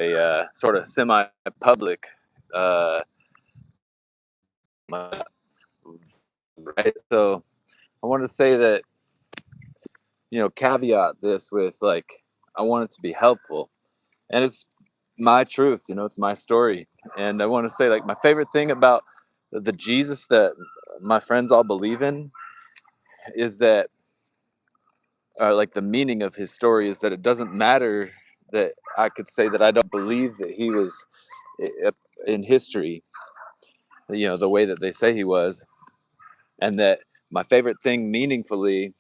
a sort of semi-public, uh, right? So I want to say that, caveat this with like, I want it to be helpful, and it's my truth, it's my story. And I want to say, like, my favorite thing about the Jesus that my friends all believe in is that, like, the meaning of his story is that it doesn't matter that I could say that I don't believe that he was in history, the way that they say he was, and that my favorite thing meaningfully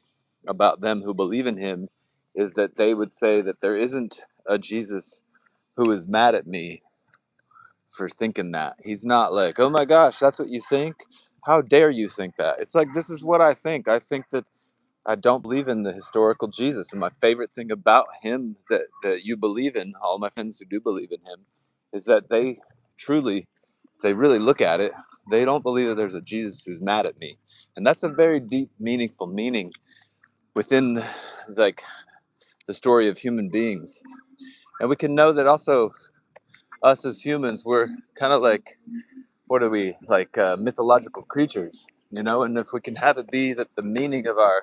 about them who believe in him is that they would say that there isn't a Jesus who is mad at me for thinking that. He's not like, oh my gosh, that's what you think? How dare you think that? It's like, this is what I think. I think that I don't believe in the historical Jesus. And my favorite thing about him that you believe in, all my friends who do believe in him, is that they truly, if they really look at it, they don't believe that there's a Jesus who's mad at me. And that's a very deep, meaningful meaning within, like, the story of human beings. And we can know that also us as humans, we're kind of like, what are we, like, mythological creatures, and if we can have it be that the meaning of our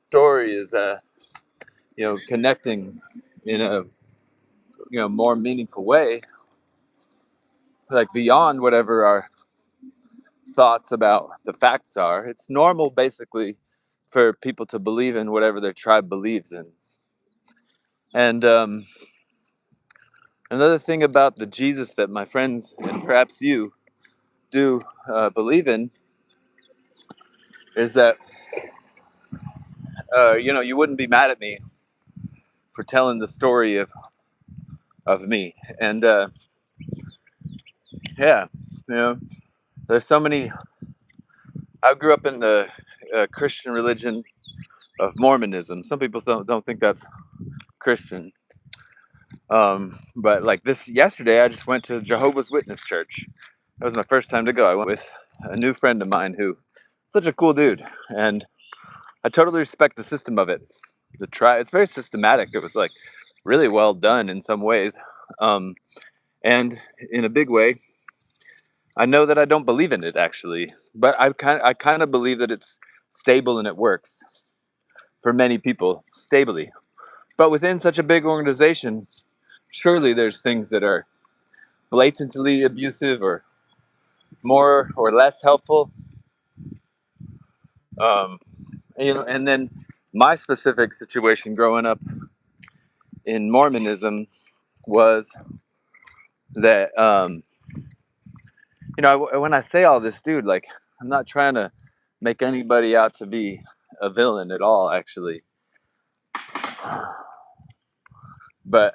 story is, connecting in a, more meaningful way, like beyond whatever our thoughts about the facts are. It's normal, basically, for people to believe in whatever their tribe believes in. And another thing about the Jesus that my friends, and perhaps you, do believe in is that, you wouldn't be mad at me for telling the story of me. And yeah, there's so many. I grew up in the Christian religion of Mormonism. Some people don't think that's Christian. But like this yesterday, I just went to Jehovah's Witness church. That was my first time to go. I went with a new friend of mine who's such a cool dude, and I totally respect the system of it. It's very systematic. It was like really well done in some ways, and in a big way, I know that I don't believe in it actually, but I kind of believe that it's stable and it works for many people stably. But within such a big organization, surely there's things that are blatantly abusive or more or less helpful. Um, and then my specific situation growing up in Mormonism was that, when I say all this, dude, like, I'm not trying to make anybody out to be a villain at all, actually. But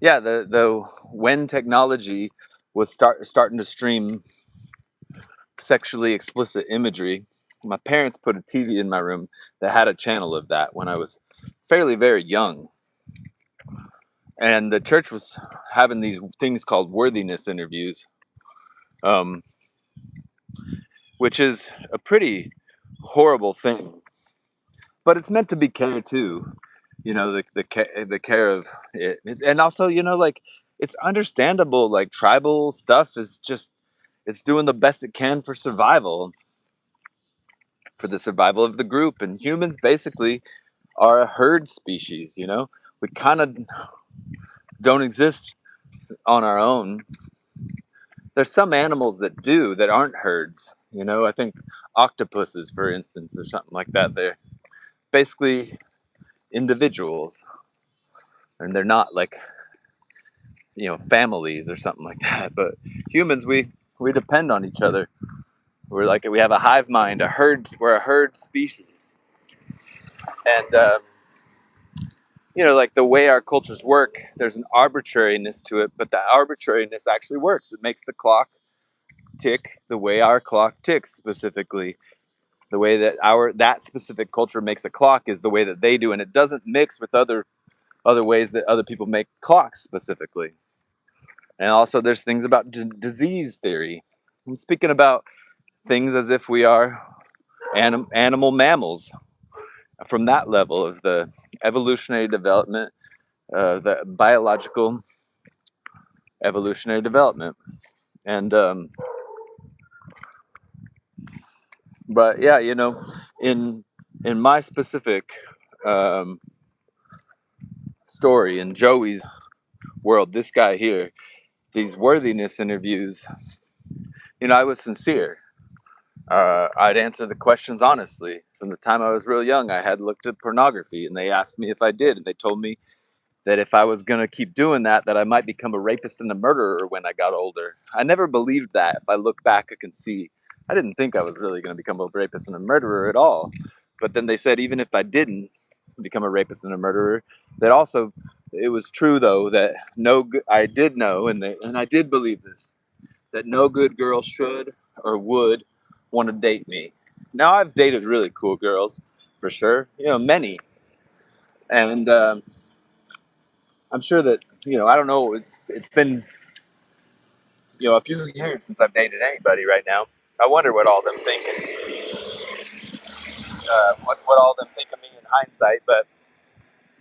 yeah, the when technology was starting to stream sexually explicit imagery, my parents put a TV in my room that had a channel of that when I was fairly very young. And the church was having these things called Worthiness interviews, which is a pretty horrible thing, but it's meant to be care too. The care of it, and also, like, it's understandable. Like, tribal stuff is just, it's doing the best it can for survival, for the survival of the group. And humans basically are a herd species. We kind of don't exist on our own. There's some animals that aren't herds. I think octopuses, for instance, or something like that. They're basically individuals, and they're not like, families or something like that. But humans, we depend on each other. We have a hive mind, we're a herd species. And like the way our cultures work, there's an arbitrariness to it, but the arbitrariness actually works. It makes the clock tick the way our clock ticks. Specifically, the way that that specific culture makes a clock is the way that they do, and it doesn't mix with other ways that other people make clocks specifically. And also, there's things about disease theory. I'm speaking about things as if we are animal mammals from that level of the evolutionary development, the biological evolutionary development. And but yeah, in my specific um, story, in Joey's world, this guy here, these worthiness interviews, I was sincere. I'd answer the questions honestly. From the time I was real young, I had looked at pornography, and they asked me if I did, and they told me that if I was going to keep doing that, that I might become a rapist and a murderer when I got older. I never believed that. If I look back, I can see I didn't think I was really going to become a rapist and a murderer at all. But then they said even if I didn't become a rapist and a murderer, that also it was true though that I did know, and I did believe this, that no good girl should or would want to date me. Now I've dated really cool girls, for sure, many, and I'm sure that I don't know. It's been a few years since I've dated anybody. Right now, I wonder what all them thinking, what all them think of me in hindsight. But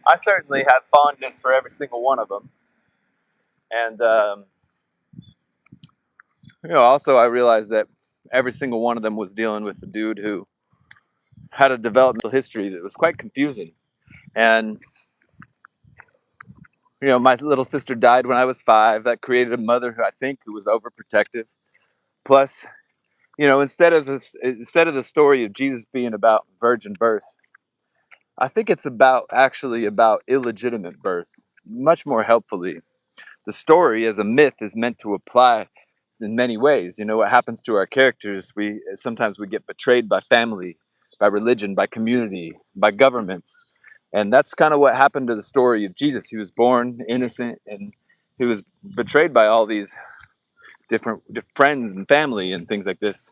I certainly have fondness for every single one of them, and also I realized that every single one of them was dealing with a dude who had a developmental history that was quite confusing. And my little sister died when I was 5. That created a mother who I think who was overprotective. Plus, instead of the story of Jesus being about virgin birth, I think it's actually about illegitimate birth, much more helpfully. The story as a myth is meant to apply in many ways. What happens to our characters, we sometimes we get betrayed by family, by religion, by community, by governments. And that's kind of what happened to the story of Jesus. He was born innocent, and he was betrayed by all these different friends and family and things like this.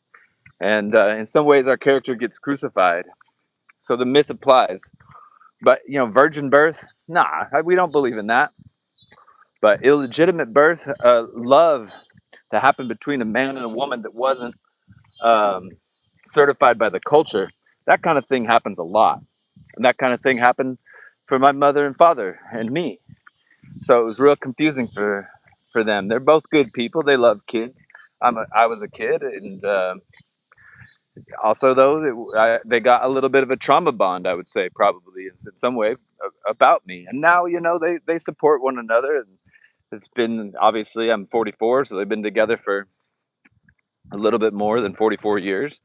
And in some ways, our character gets crucified. So the myth applies. But, virgin birth, nah, we don't believe in that. But illegitimate birth, love that happened between a man and a woman that wasn't um, certified by the culture, that kind of thing happens a lot. And that kind of thing happened for my mother and father and me. So it was real confusing for them. They're both good people. They love kids. I was a kid, and also though they got a little bit of a trauma bond, I would say, probably in some way about me. And now they support one another. And it's been, obviously I'm 44, so they've been together for a little bit more than 44 years.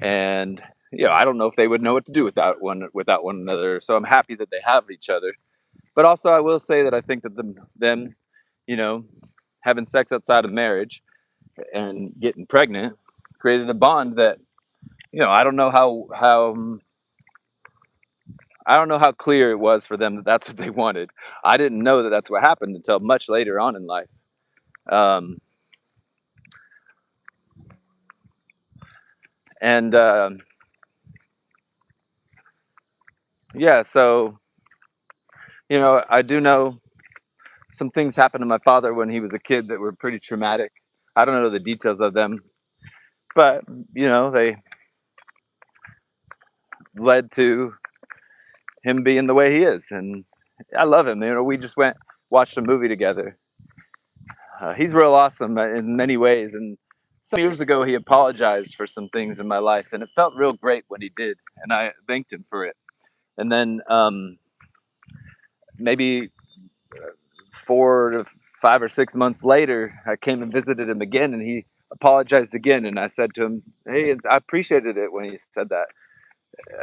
And I don't know if they would know what to do without one another. So I'm happy that they have each other. But also I will say that I think that them you know having sex outside of marriage and getting pregnant created a bond that I don't know how clear it was for them that that's what they wanted. I didn't know that that's what happened until much later on in life. Um, and yeah, so I do know some things happened to my father when he was a kid that were pretty traumatic. I don't know the details of them, but they led to him being the way he is, and I love him. We just watched a movie together. He's real awesome in many ways, and some years ago he apologized for some things in my life, and it felt real great when he did, and I thanked him for it. And then maybe 4 to 5 or 6 months later, I came and visited him again, and he apologized again. And I said to him, "Hey, I appreciated it when he said that,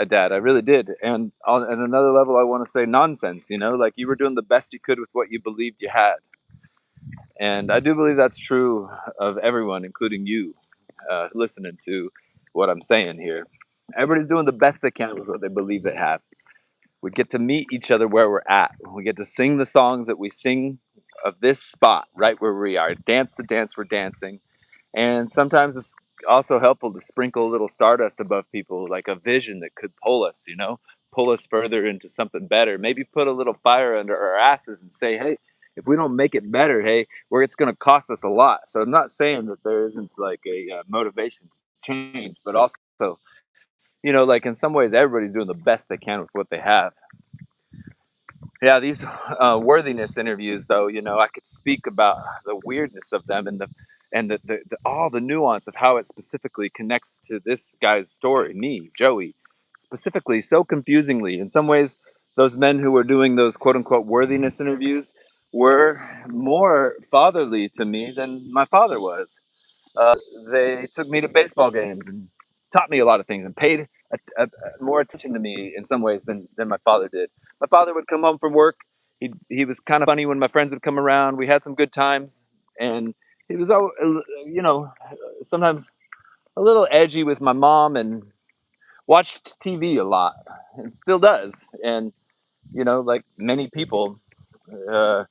Dad. I really did." And on another level, I want to say nonsense. Like you were doing the best you could with what you believed you had, and I do believe that's true of everyone, including you, listening to what I'm saying here. Everybody's doing the best they can with what they believe they have. We get to meet each other where we're at. We get to sing the songs that we sing of this spot, right where we are. Dance the dance we're dancing. And sometimes it's also helpful to sprinkle a little stardust above people, like a vision that could pull us further into something better. Maybe put a little fire under our asses and say, hey, if we don't make it better, hey, where it's going to cost us a lot. So I'm not saying that there isn't like a motivation to change, but also, like in some ways, everybody's doing the best they can with what they have. Yeah, these worthiness interviews, though, I could speak about the weirdness of them and the all the nuance of how it specifically connects to this guy's story, me, Joey, specifically so confusingly. In some ways, those men who were doing those quote unquote worthiness interviews were more fatherly to me than my father was. They took me to baseball games and taught me a lot of things and paid more attention to me in some ways than my father did. My father would come home from work. He was kind of funny when my friends would come around. We had some good times, and he was, sometimes a little edgy with my mom and watched TV a lot and still does. And like many people, uh,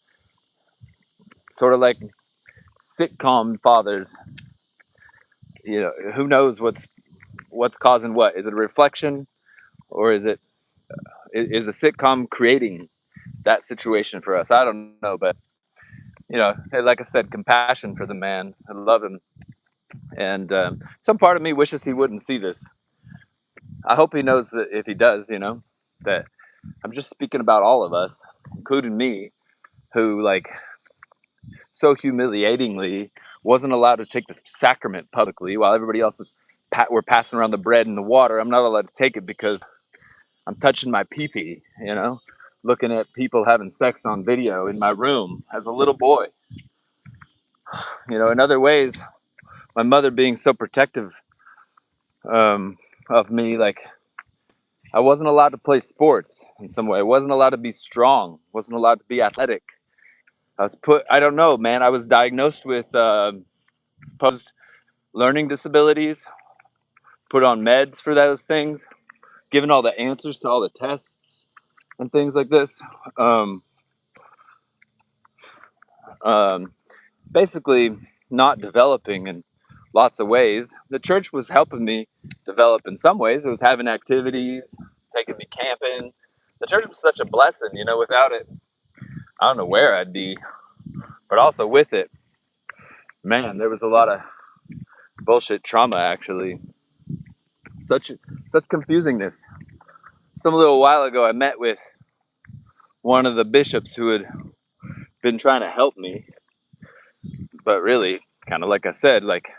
sort of like sitcom fathers. Who knows what's causing what? Is it a reflection, or is a sitcom creating that situation for us? I don't know, but like I said, compassion for the man. I love him, and some part of me wishes he wouldn't see this. I hope he knows that if he does, that I'm just speaking about all of us, including me, who like so humiliatingly wasn't allowed to take the sacrament publicly while everybody else is we're passing around the bread and the water. I'm not allowed to take it because I'm touching my pee-pee, looking at people having sex on video in my room as a little boy. In other ways, my mother being so protective of me, like I wasn't allowed to play sports in some way. I wasn't allowed to be strong. Wasn't allowed to be athletic. I don't know, man. I was diagnosed with supposed learning disabilities, put on meds for those things, given all the answers to all the tests and things like this. Um, um, Basically not developing in lots of ways. The church was helping me develop in some ways. It was having activities, taking me camping. The church was such a blessing, without it, I don't know where I'd be. But also with it, man, there was a lot of bullshit trauma actually. Such such confusingness. Some little while ago I met with one of the bishops who had been trying to help me, but really, kind of like I said, like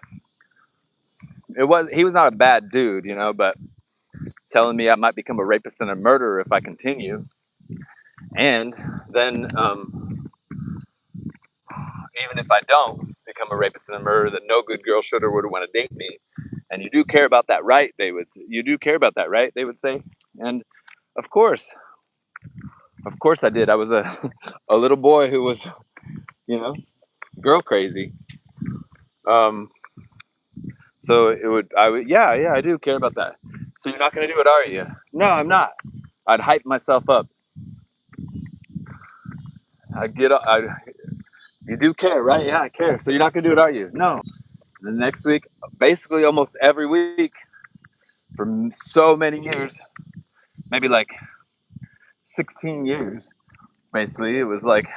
he was not a bad dude, but telling me I might become a rapist and a murderer if I continue. And then, even if I don't become a rapist and a murderer, that no good girl should or would want to date me. And you do care about that, right? You do care about that, right? They would say. And of course, I did. I was a, a little boy who was, you know, girl crazy. Um, so yeah, I do care about that. So you're not going to do it, are you? No, I'm not. I'd hype myself up. You do care, right? Yeah, I care. So you're not gonna do it, are you? No. The next week, basically almost every week for so many years, maybe like 16 years, basically, it was like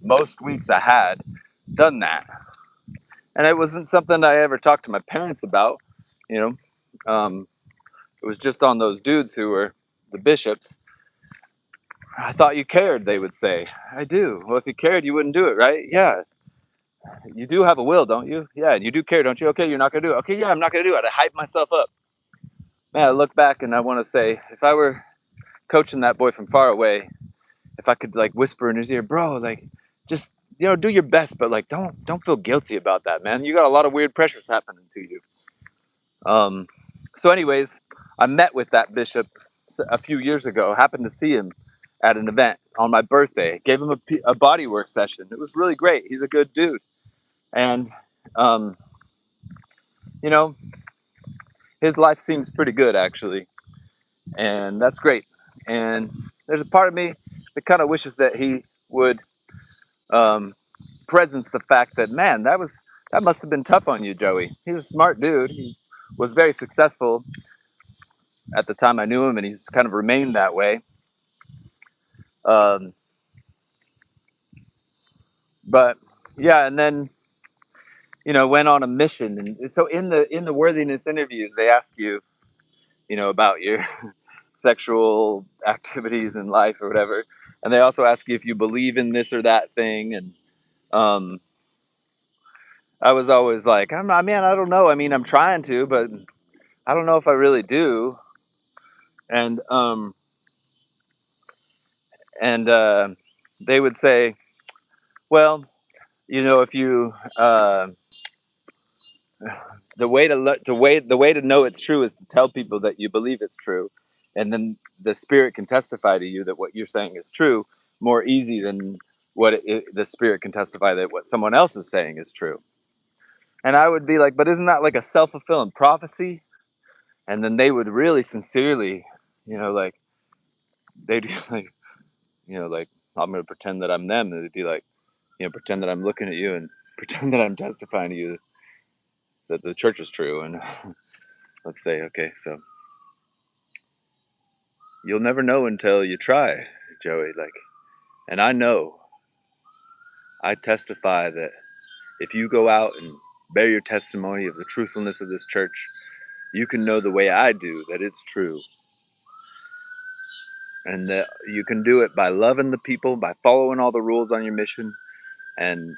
most weeks I had done that. And it wasn't something I ever talked to my parents about, you know. It was just on those dudes who were the bishops. I thought you cared, they would say. I do. Well, if you cared, you wouldn't do it, right? Yeah. You do have a will, don't you? Yeah, and you do care, don't you? Okay, you're not gonna do it. Okay, yeah, I'm not gonna do it. I hype myself up. Man, I look back and I want to say, if I were coaching that boy from far away, if I could like whisper in his ear, bro, like, just do your best, but like, don't feel guilty about that, man. You got a lot of weird pressures happening to you. Um, so, anyways, I met with that bishop a few years ago. Happened to see him at an event on my birthday. Gave him a bodywork session. It was really great. He's a good dude, and um, you know, his life seems pretty good actually, and that's great. And there's a part of me that kind of wishes that he would um, presence the fact that, man, that must have been tough on you, Joey. He's a smart dude. He was very successful at the time I knew him, and he's kind of remained that way. Um, but yeah, and then went on a mission, and so in the worthiness interviews, they ask you, about your sexual activities in life or whatever. And they also ask you if you believe in this or that thing. And um, I was always like, I'm not, man, I don't know. I mean, I'm trying to, but I don't know if I really do. And they would say, well, if you the way to know it's true is to tell people that you believe it's true, and then the spirit can testify to you that what you're saying is true more easy than the spirit can testify that what someone else is saying is true. And I would be like, but isn't that like a self-fulfilling prophecy? And then they would really sincerely, like they'd be like, like I'm gonna pretend that I'm them. And they'd be like, pretend that I'm looking at you and pretend that I'm testifying to you that the church is true. And let's say, okay, so you'll never know until you try, Joey. Like, and I testify that if you go out and bear your testimony of the truthfulness of this church, you can know the way I do that it's true. And that you can do it by loving the people, by following all the rules on your mission, and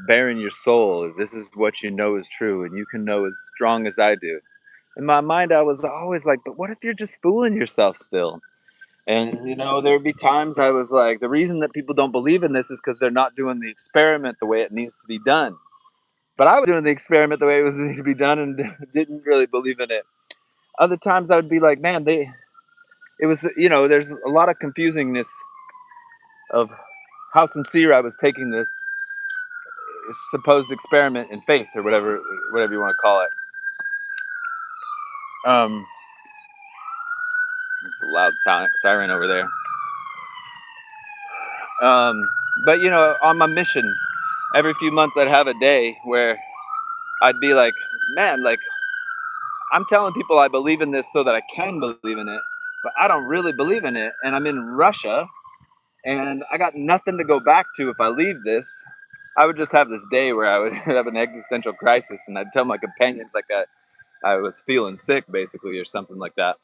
bearing your soul. This is what you know is true, and you can know as strong as I do. In my mind, I was always like, but what if you're just fooling yourself still? And there'd be times I was like, the reason that people don't believe in this is because they're not doing the experiment the way it needs to be done. But I was doing the experiment the way it was to be done and didn't really believe in it. Other times I would be like, man, it was, there's a lot of confusingness of how sincere I was taking this supposed experiment in faith or whatever you want to call it. It's a loud siren over there. But on my mission, every few months I'd have a day where I'd be like, man, like I'm telling people I believe in this so that I can believe in it, but I don't really believe in it. And I'm in Russia and I got nothing to go back to if I leave this. I would just have this day where I would have an existential crisis and I'd tell my companions like I was feeling sick basically or something like that.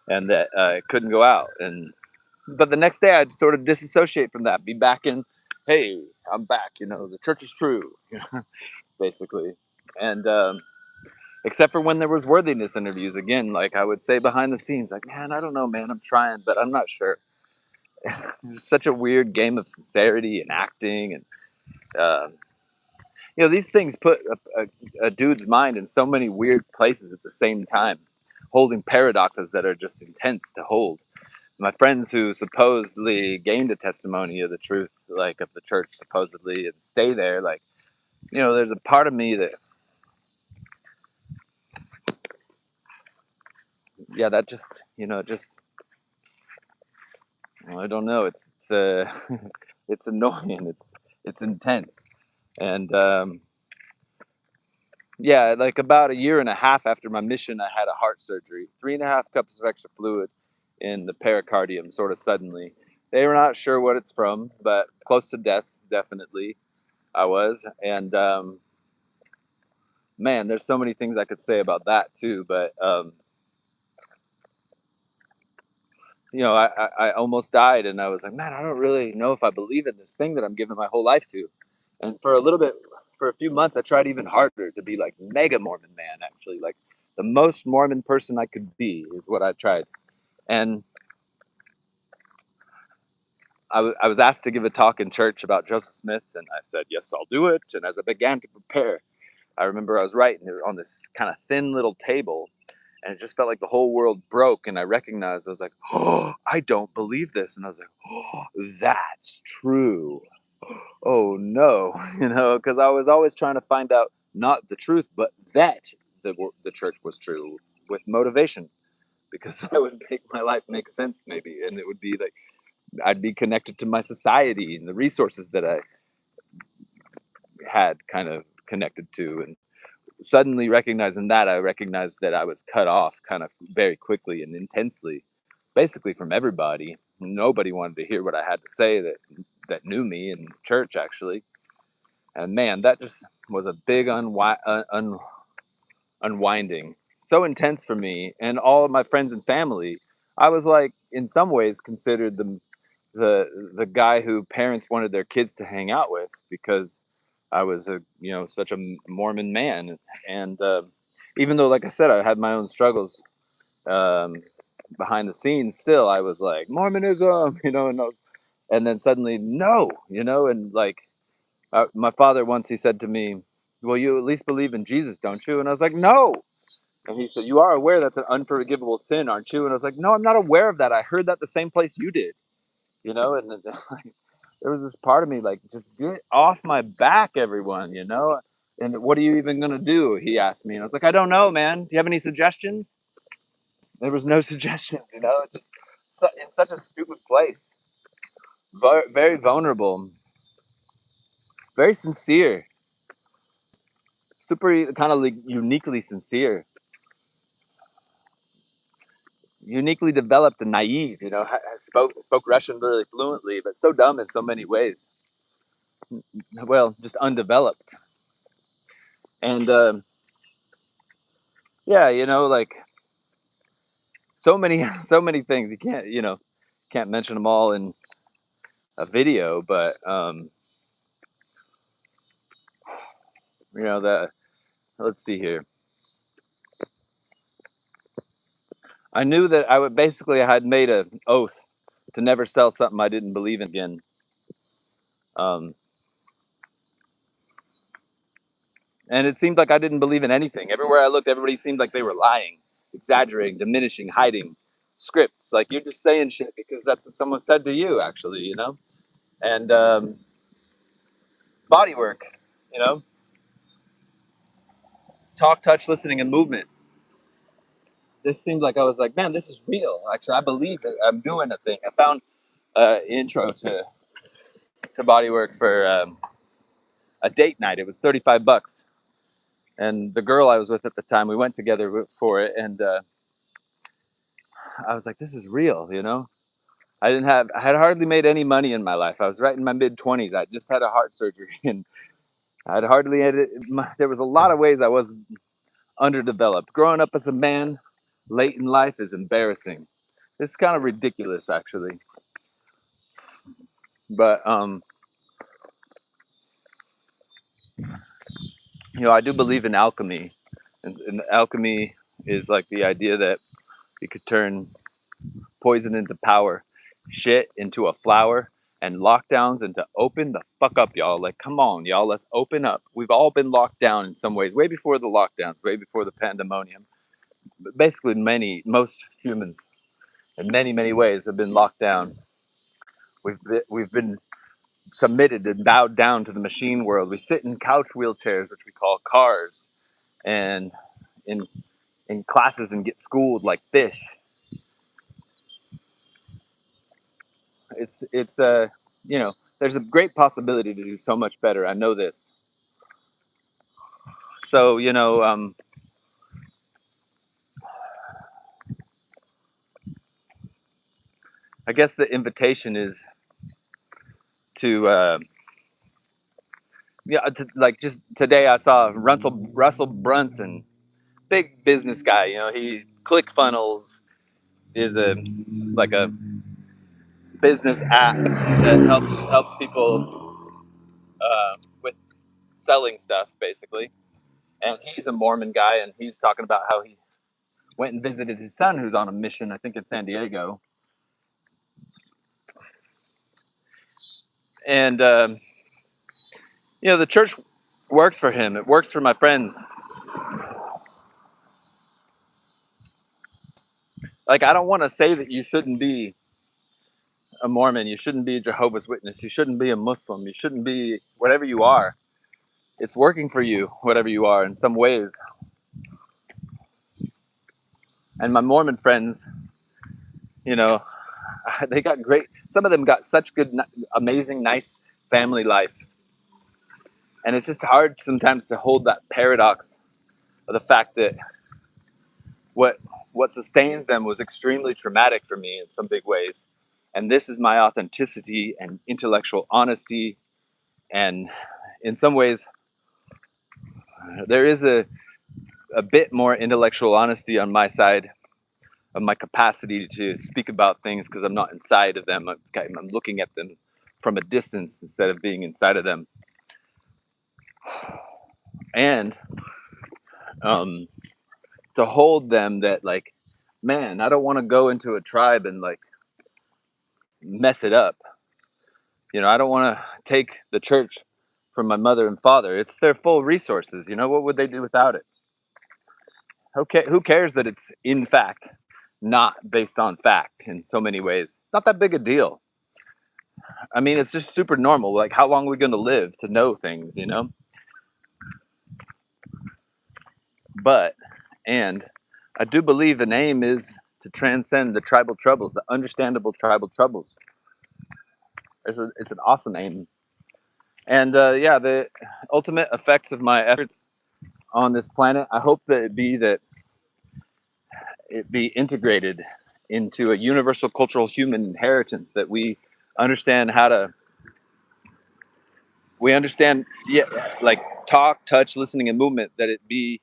And that I couldn't go out. But the next day I'd sort of disassociate from that, be back in, hey, I'm back, the church is true, basically. And except for when there was worthiness interviews, again, like I would say behind the scenes, like, man, I don't know, man, I'm trying, but I'm not sure. It's such a weird game of sincerity and acting, and these things put a dude's mind in so many weird places at the same time, holding paradoxes that are just intense to hold. My friends who supposedly gained a testimony of the truth, like of the church, supposedly, and stay there, like, there's a part of me that, yeah, that just, well, I don't know. It's it's annoying. It's intense, and yeah, like about a year and a half after my mission, I had a heart surgery. 3.5 cups of extra fluid in the pericardium, sort of suddenly. They were not sure what it's from, but close to death, definitely. I was, and man, there's so many things I could say about that too. But I almost died, and I was like, man, I don't really know if I believe in this thing that I'm giving my whole life to. And for a few months, I tried even harder to be like mega Mormon man, actually, like the most Mormon person I could be is what I tried. And I was asked to give a talk in church about Joseph Smith, and I said, yes, I'll do it. And as I began to prepare, I remember I was writing on this kind of thin little table, and it just felt like the whole world broke. And I recognized, I was like, oh, I don't believe this. And I was like, oh, that's true. Oh no, because I was always trying to find out not the truth, but that the church was true with motivation, because that would make my life make sense maybe, and it would be like I'd be connected to my society and the resources that I had kind of connected to. And suddenly recognizing that, I recognized that I was cut off kind of very quickly and intensely, basically from everybody. Nobody wanted to hear what I had to say that knew me in church, actually. And man, that just was a big unwinding. So intense for me and all of my friends and family. I was like, in some ways, considered the guy who parents wanted their kids to hang out with because I was such a Mormon man, and even though, like I said, I had my own struggles um, behind the scenes, still I was like Mormonism, and then suddenly no, and like my father once, he said to me, "Well, you at least believe in Jesus, don't you?" And I was like, "No." And he said, "You are aware that's an unforgivable sin, aren't you?" And I was like, "No, I'm not aware of that. I heard that the same place you did." And then, like, there was this part of me like, just get off my back, everyone. And what are you even gonna do? He asked me, and I was like, I don't know, man. Do you have any suggestions? There was no suggestions. Just in such a stupid place, very vulnerable, very sincere, super kind of like uniquely sincere, uniquely developed and naive. Spoke Russian really fluently, but so dumb in so many ways. Well, just undeveloped, and yeah, like so many so many things. You can't mention them all in a video, but that, let's see here. I knew that I had made an oath to never sell something I didn't believe in again. um, and it seemed like I didn't believe in anything. Everywhere I looked, everybody seemed like they were lying, exaggerating, diminishing, hiding scripts. Like, you're just saying shit because that's what someone said to you, actually. And bodywork, you know talk, touch, listening, and movement. This seemed like I was like, man, this is real. Actually, I believe it. I'm doing a thing. I found intro to bodywork for a date night. It was $35, and the girl I was with at the time, we went together for it, and I was like, this is real. I had hardly made any money in my life. I was right in my mid-20s. I just had a heart surgery, and I'd hardly had it. There was a lot of ways I was underdeveloped. Growing up as a man late in life is embarrassing. It's kind of ridiculous, actually. But I do believe in alchemy, and alchemy is like the idea that you could turn poison into power, shit into a flower, and lockdowns into open the fuck up, y'all. Like, come on, y'all, let's open up. We've all been locked down in some ways, way before the lockdowns, way before the pandemonium. But basically, most humans, in many, many ways, have been locked down. We've been submitted and bowed down to the machine world. We sit in couch wheelchairs, which we call cars, and in classes and get schooled like fish. It's there's a great possibility to do so much better. I know this. So I guess the invitation is to like, just today I saw Russell Brunson, big business guy. He ClickFunnels is a business app that helps people with selling stuff, basically. And he's a Mormon guy, and he's talking about how he went and visited his son, who's on a mission, I think, in San Diego. And the church works for him. It works for my friends. Like, I don't want to say that you shouldn't be a Mormon, you shouldn't be a Jehovah's Witness, you shouldn't be a Muslim, you shouldn't be whatever you are. It's working for you, whatever you are, in some ways. And my Mormon friends, you know, they got great. Some of them got such good, amazing, nice family life, and it's just hard sometimes to hold that paradox of the fact that what what sustains them was extremely traumatic for me in some big ways, and this is my authenticity and intellectual honesty, and in some ways there is a bit more intellectual honesty on my side of my capacity to speak about things because I'm not inside of them. I'm looking at them from a distance instead of being inside of them. And um, to hold them that like, man, I don't want to go into a tribe and like mess it up. You know, I don't want to take the church from my mother and father. It's their full resources. You know, what would they do without it? Okay, who cares that it's in fact not based on fact in so many ways? It's not that big a deal. I mean, it's just super normal. Like, how long are we going to live to know things, you know? But, and I do believe the aim is to transcend the tribal troubles, the understandable tribal troubles. It's an awesome aim. And yeah, the ultimate effects of my efforts on this planet, I hope that it be integrated into a universal cultural human inheritance, that we understand how to, we understand, yeah, like talk, touch, listening, and movement, that it be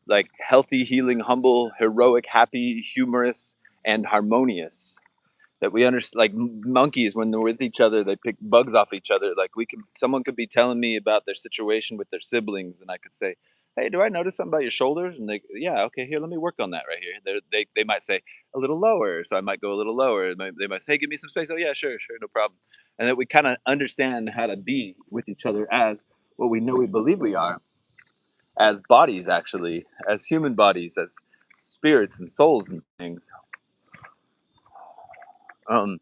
like healthy, healing, humble, heroic, happy, humorous, and harmonious. That we understand, like monkeys, when they're with each other, they pick bugs off each other. Like someone could be telling me about their situation with their siblings, and I could say, "Hey, do I notice something about your shoulders?" And yeah, okay, here, let me work on that right here. They might say a little lower, so I might go a little lower. They might say, "Hey, give me some space." Oh yeah, sure, sure, no problem. And that we kind of understand how to be with each other as what we know we believe we are, as bodies, actually, as human bodies, as spirits and souls and things. Um,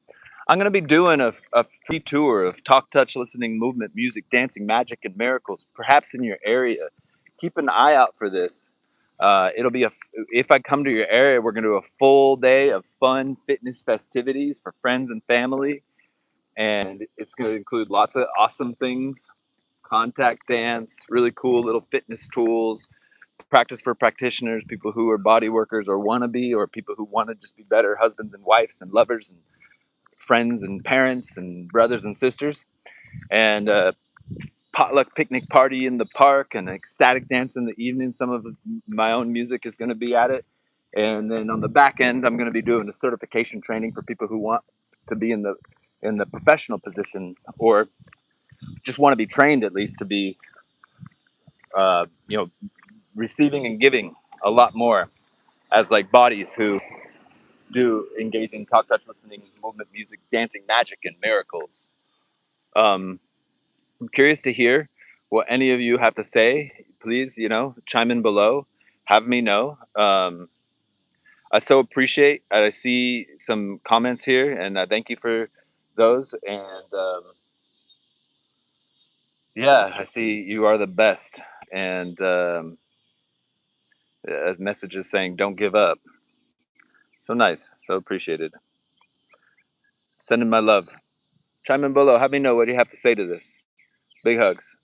I'm going to be doing a free tour of talk, touch, listening, movement, music, dancing, magic, and miracles, perhaps in your area. Keep an eye out for this. It'll be if I come to your area, we're going to do a full day of fun fitness festivities for friends and family. And it's going to include lots of awesome things: contact dance, really cool little fitness tools, practice for practitioners, people who are body workers or want to be, or people who want to just be better husbands and wives and lovers and friends and parents and brothers and sisters, and a potluck picnic party in the park, and ecstatic dance in the evening. Some of my own music is going to be at it. And then on the back end, I'm going to be doing a certification training for people who want to be in the professional position, or just want to be trained at least to be, you know, receiving and giving a lot more as like bodies who do engage in talk, touch, listening, movement, music, dancing, magic, and miracles. Um, I'm curious to hear what any of you have to say. Please, you know, chime in below. Have me know. I so appreciate. I see some comments here, and I thank you for those. And yeah, I see you are the best. And a message is saying, "Don't give up." So nice. So appreciated. Sending my love. Chime in below. Have me know what you have to say to this. Big hugs.